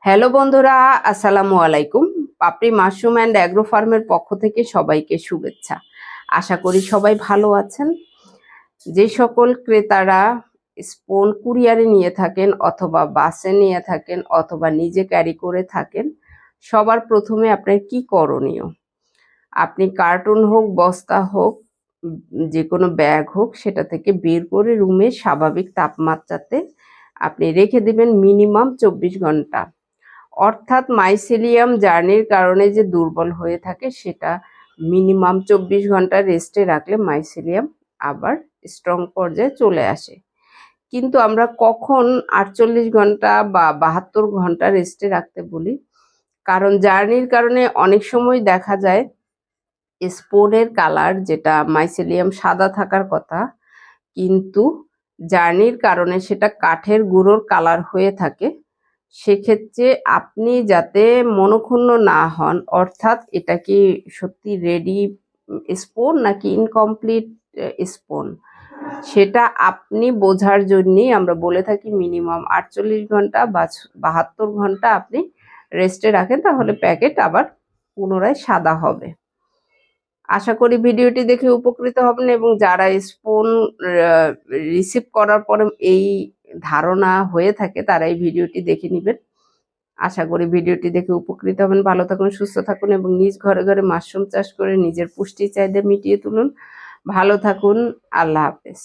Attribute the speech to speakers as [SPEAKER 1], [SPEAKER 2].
[SPEAKER 1] Hello বন্ধুরা, আসসালামু আলাইকুম। পাপড়ি মাশরুম অ্যান্ড অ্যাগ্রো ফার্মের পক্ষ থেকে সবাইকে শুভেচ্ছা। আশা করি সবাই ভালো আছেন। যে সকল ক্রেতারা স্পুন কুরিয়ারে নিয়ে থাকেন অথবা বাসে নিয়ে থাকেন অথবা নিজে ক্যারি করে থাকেন, সবার প্রথমে আপনার কি করণীয়? আপনি কার্টুন হোক, বস্তা হোক, যে কোনো ব্যাগ হোক, সেটা থেকে বের করে রুমের স্বাভাবিক তাপমাত্রাতে আপনি রেখে দেবেন মিনিমাম 24 ঘন্টা। অর্থাৎ মাইসেলিয়াম জার্নির কারণে যে দুর্বল হয়ে থাকে সেটা মিনিমাম 24 ঘন্টা রেস্টে রাখলে মাইসেলিয়াম আবার স্ট্রং পর্যায়ে চলে আসে। কিন্তু আমরা কখন 48 ঘন্টা বা 72 ঘন্টা রেস্টে রাখতে বলি? কারণ জার্নির কারণে অনেক সময় দেখা যায় স্পোরের কালার, যেটা মাইসেলিয়াম সাদা থাকার কথা, কিন্তু জার্নির কারণে সেটা কাঠের গুঁড়োর কালার হয়ে থাকে। সেক্ষেত্রে আপনি যাতে মনক্ষুণ্ণ না হন, অর্থাৎ এটা কি সত্যি রেডি স্পুন নাকি ইনকমপ্লিট স্পুন, সেটা আপনি বোঝার জন্যই আমরা বলে থাকি মিনিমাম 48 ঘন্টা বা 72 ঘন্টা আপনি রেস্টে রাখেন, তাহলে প্যাকেট আবার পুনরায় সাদা হবে। আশা করি ভিডিওটি দেখে উপকৃত হবেন এবং যারা স্পুন রিসিভ করার পরে এই ধারণা হয়ে থাকে তারা এই ভিডিওটি দেখে নেবেন। আশা করি ভিডিওটি দেখে উপকৃত হবেন। ভালো থাকুন, সুস্থ থাকুন এবং নিজ ঘরে ঘরে মাশরুম চাষ করে নিজের পুষ্টি চাহিদা মিটিয়ে তুলুন। ভালো থাকুন। আল্লাহ হাফেজ।